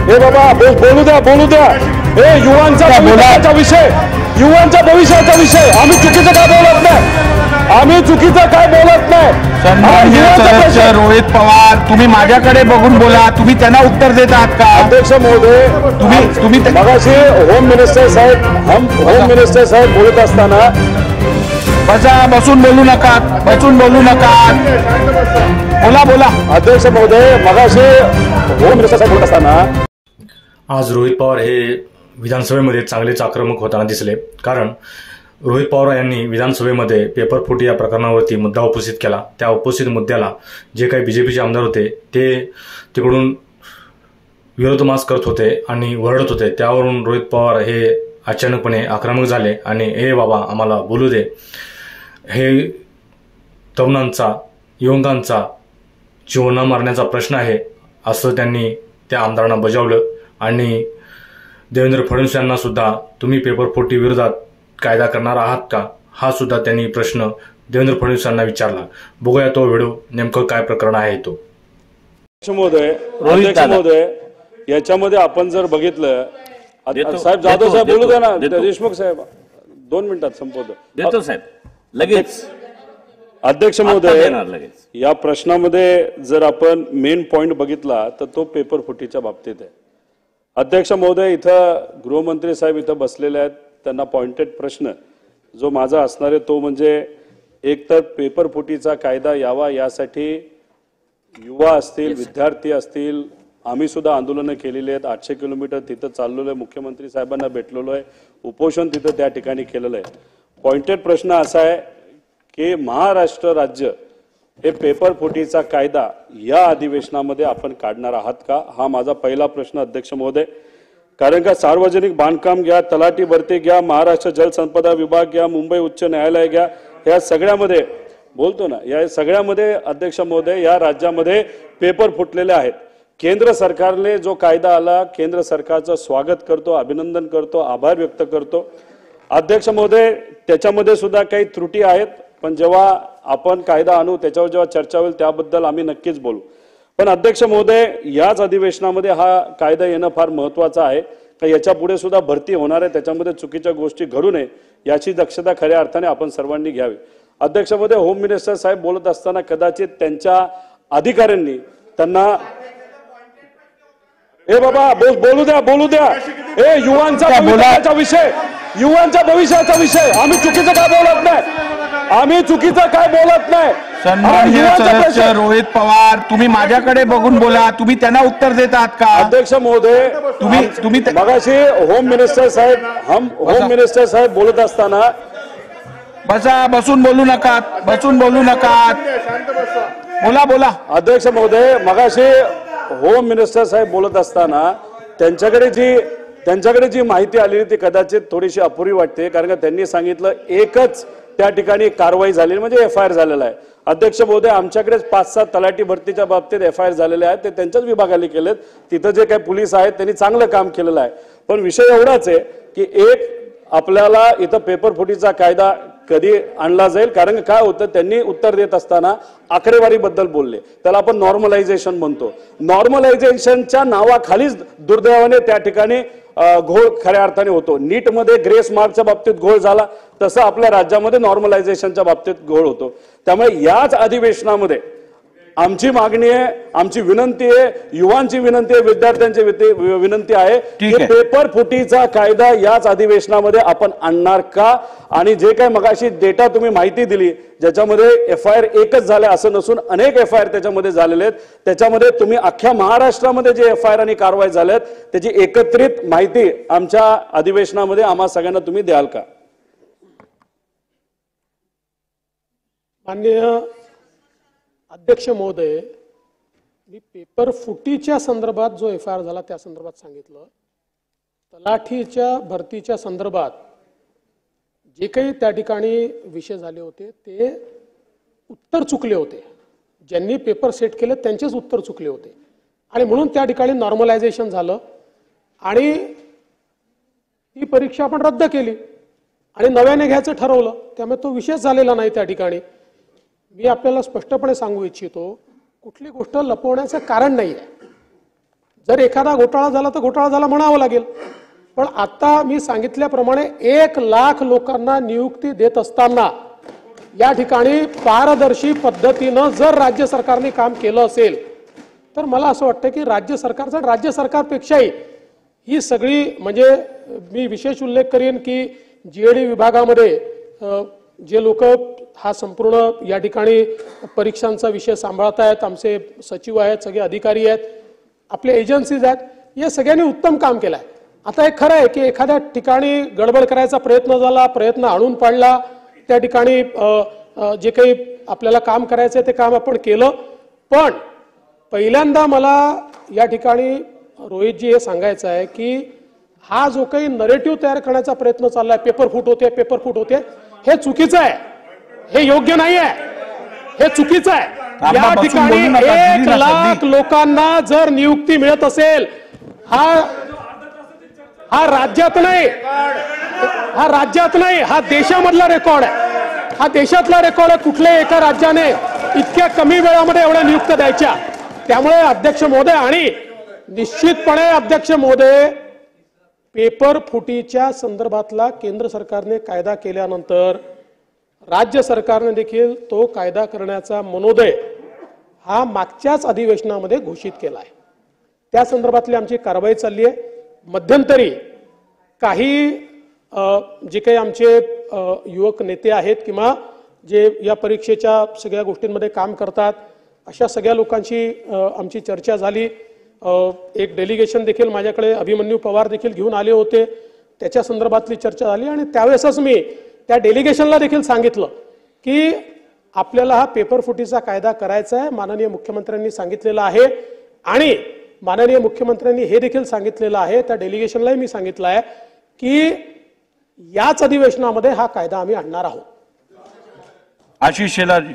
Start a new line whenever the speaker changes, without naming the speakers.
हे बाबा बोलू द्या हे युवांचा भविष्याचा विषय आम्ही चुकीचं काय बोलत नाही
सन्माननीय सदस्य रोहित पवार, तुम्ही माझ्याकडे बघून बोला, तुम्ही त्यांना उत्तर देत आहात का?
अध्यक्ष महोदय, तुम्ही मगाशी होम मिनिस्टर साहेब बोलत असताना
बसून बोलू नका बोला
अध्यक्ष महोदय, मगाशी होम मिनिस्टर साहेब बोलत असताना
आज रोहित पवार हे विधानसभेमध्ये चांगलेच आक्रमक होताना दिसले। कारण रोहित पवार यांनी विधानसभेमध्ये पेपर फुटी या प्रकरणावरती मुद्दा उपस्थित केला। त्या उपस्थित मुद्द्याला जे काही बीजेपीचे आमदार होते ते तिकडून विरोधमास करत होते आणि वरडत होते। त्यावरून रोहित पवार हे अचानकपणे आक्रमक झाले आणि हे बाबा आम्हाला बोलू दे, हे तरुणांचा युवकांचा जीवना मारण्याचा प्रश्न आहे असं त्यांनी त्या आमदारांना बजावलं। आणि देवेंद्र फडणवीस यांना सुद्धा तुम्ही पेपर फुटी विरोधात कायदा करणार आहात का, हा सुद्धा त्यांनी प्रश्न देवेंद्र फडणवीस यांना विचारला। बघूया तो व्हिडिओ, नेमकं काय प्रकरण आहे तो।
अध्यक्ष महोदय, याच्यामध्ये आपण जर बघितलं, साहेब जाधव साहेब बोलू द्या ना, देशमुख साहेब 2 मिनिटात संपवतो
देतो साहेब लगेच।
अध्यक्ष महोदय, या प्रश्नामध्ये जर आपण मेन पॉइंट बघितला तर तो पेपर फुटीच्या बाबतीत आहे। अध्यक्ष महोदय, इथं गृहमंत्री साहेब इथं बसलेले आहेत, त्यांना पॉइंटेड प्रश्न जो माझा असणार आहे तो म्हणजे एक तर पेपर फुटीचा कायदा यावा यासाठी युवा असतील, विद्यार्थी असतील, आम्ही सुद्धा आंदोलनं केलेली आहेत। 800 किलोमीटर तिथं चाललेलो आहे, मुख्यमंत्री साहेबांना भेटलेलो आहे, उपोषण तिथं त्या ठिकाणी केलेलं आहे। पॉइंटेड प्रश्न असा आहे की महाराष्ट्र राज्य हे पेपर फुटीचा कायदा या अधिवेशनामध्ये आपण काढणार आहात का, हा माझा पहिला प्रश्न अध्यक्ष महोदय। कारण का सार्वजनिक बांधकाम घ्या, तलाठी भरती घ्या, महाराष्ट्र जलसंपदा विभाग घ्या, मुंबई उच्च न्यायालय घ्या, या सगळ्यामध्ये बोलतो ना, या सगळ्यामध्ये अध्यक्ष महोदय या राज्यामध्ये पेपर फुटलेले आहेत। केंद्र सरकारने जो कायदा आला, केंद्र सरकारचं स्वागत करतो, अभिनंदन करतो, आभार व्यक्त करतो। अध्यक्ष महोदय, त्याच्यामध्ये सुद्धा काही त्रुटी आहेत, पण जेव्हा आपण कायदा आणू त्याच्यावर जेव्हा चर्चा होईल त्याबद्दल आम्ही नक्कीच बोलू। पण अध्यक्ष महोदय, याच अधिवेशनामध्ये हा कायदा येणं फार महत्त्वाचं आहे का याच्या पुढे सुद्धा भरती होणार आहे, त्याच्यामध्ये चुकीच्या गोष्टी घडू नये याची दक्षता खऱ्या अर्थाने आपण सर्वांनी घ्यावी। अध्यक्ष महोदय, होम मिनिस्टर साहेब बोलत असताना कदाचित त्यांच्या अधिकाऱ्यांनी त्यांना हे बाबा बोलू द्या हे युवांचा भविष्याचा विषय आम्ही चुकीचं काय बोलत नाही
सन्माननीय सदस्य रोहित पवार, तुम्ही माझ्याकडे बघून बोला, तुम्ही त्यांना उत्तर देत आहात का?
अध्यक्ष महोदय, तुम्ही मगाशी होम मिनिस्टर साहेब बोलत असताना
बसून बोलू नका बोला
अध्यक्ष महोदय, मगाशी होम मिनिस्टर साहेब बोलत असताना त्यांच्याकडे जी माहिती आली ती कदाचित थोडीशी अपुरी वाटते। कारण का त्यांनी सांगितलं एकच त्या ठिकाणी कारवाई झाली म्हणजे एफआयआर झालेला आहे। अध्यक्ष महोदय, आमच्याकडेच 5-7 तलाठी भरतीच्या बाबतीत एफआयआर झालेले आहेत, ते त्यांच्याच विभागाने केलेत। तिथं जे काही पोलीस आहेत त्यांनी चांगलं काम केलेलं आहे। पण विषय एवढाच आहे की एक आपल्याला इथं पेपर फुटीचा कायदा कधी आणला जाईल, कारण काय होतं त्यांनी उत्तर देत असताना आकडेवारीबद्दल बोलले, त्याला आपण नॉर्मलायझेशन म्हणतो। नॉर्मलायझेशनच्या नावाखालीच दुर्दैवाने त्या ठिकाणी घोळ खऱ्या अर्थाने होतो। नीट मध्ये ग्रेस मार्कच्या बाबतीत घोळ झाला, तसं आपल्या राज्यामध्ये नॉर्मलायझेशनच्या बाबतीत घोळ होतो। त्यामुळे याच अधिवेशनामध्ये आमची मागणी आहे, आमची विनंती आहे, युवांची विनंती आहे, विद्यार्थ्यांची विनंती आहे की पेपर फुटीचा कायदा याच अधिवेशनामध्ये आपण आणणार का। आणि जे काही मगाशी डेटा तुम्ही माहिती दिली ज्याच्यामध्ये एफआयआर एकच झाले असं नसून अनेक एफआयआर त्याच्यामध्ये झालेले आहेत, त्याच्यामध्ये तुम्ही अख्ख्या महाराष्ट्रामध्ये जे एफआयआर आणि कारवाई झाल्यात त्याची एकत्रित माहिती आमच्या अधिवेशनामध्ये आम्हा सगळ्यांना तुम्ही द्याल का?
माननीय अध्यक्ष महोदय, मी पेपर फुटीच्या संदर्भात जो एफआयआर झाला त्या संदर्भात सांगितलं। तलाठीच्या भरतीच्या संदर्भात जे काही त्या ठिकाणी विषय झाले होते ते उत्तर चुकले होते, ज्यांनी पेपर सेट केले त्यांचेच उत्तर चुकले होते आणि म्हणून त्या ठिकाणी नॉर्मलायझेशन झालं आणि ती परीक्षा आपण रद्द केली आणि नव्याने घ्यायचं ठरवलं, त्यामुळे तो विषय झालेला नाही त्या ठिकाणी। मी आपल्याला स्पष्टपणे सांगू इच्छितो, कुठली गोष्ट लपवण्याचं कारण नाही आहे। जर एखादा घोटाळा झाला तर घोटाळा झाला म्हणावं लागेल. पण आता मी सांगितल्याप्रमाणे 1 लाख लोकांना नियुक्ती देत असताना या ठिकाणी पारदर्शी पद्धतीनं जर राज्य सरकारने काम केलं असेल तर मला असं वाटतं की राज्य सरकारपेक्षाही ही सगळी म्हणजे मी विशेष उल्लेख करेन की जीएडी विभागामध्ये जे लोक हा संपूर्ण या ठिकाणी परीक्षांचा विषय सांभाळत आहेत, आमचे सचिव आहेत, सगळे अधिकारी आहेत, आपले एजन्सीज आहेत, या सगळ्यांनी उत्तम काम केलं आहे. आता हे खरं आहे की एखाद्या ठिकाणी गडबड करायचा प्रयत्न झाला, प्रयत्न आणून पाडला, त्या ठिकाणी जे काही आपल्याला काम करायचं आहे ते काम आपण केलं. पण पहिल्यांदा मला या ठिकाणी रोहितजी हे सांगायचं आहे की हा जो काही नरेटिव्ह तयार करण्याचा प्रयत्न चाललाय, पेपर फूट होते, हे चुकीचं आहे, हे योग्य नाही आहे, हे चुकीचं आहे. या ठिकाणी 1 लाख लोकांना जर नियुक्ती मिळत असेल, हा राज्यात नाही, हा देशामधला रेकॉर्ड आहे, हा देशातला रेकॉर्ड आहे. कुठल्याही एका राज्याने इतक्या कमी वेळामध्ये एवढ्या नियुक्त्या द्यायच्या. त्यामुळे अध्यक्ष महोदय, आणि निश्चितपणे अध्यक्ष महोदय, पेपर फुटीच्या संदर्भातला केंद्र सरकारने कायदा केल्यानंतर राज्य सरकारने देखील तो कायदा करण्याचा मनोदय हा मागच्याच अधिवेशनामध्ये घोषित केला आहे. त्या संदर्भातली आमची कारवाई चालली आहे. मध्यंतरी काही जे काही आमचे युवक नेते आहेत किंवा जे या परीक्षेच्या सगळ्या गोष्टींमध्ये काम करतात अशा सगळ्या लोकांची आमची चर्चा झाली. एक डेलिगेशन देखील माझ्याकडे अभिमन्यू पवार देखील घेऊन आले होते, त्याच्या संदर्भातली चर्चा झाली. आणि त्यावेळेसच मी त्या डेलिगेशनला देखील सांगितलं की आपल्याला हा पेपर फुटीचा कायदा करायचा आहे, माननीय मुख्यमंत्र्यांनी सांगितलेलं आहे. आणि माननीय मुख्यमंत्र्यांनी हे देखील सांगितलेलं आहे, त्या डेलिगेशनलाही मी सांगितलं आहे की याच अधिवेशनामध्ये हा कायदा आम्ही आणणार आहोत.
आशिष शेलारजी.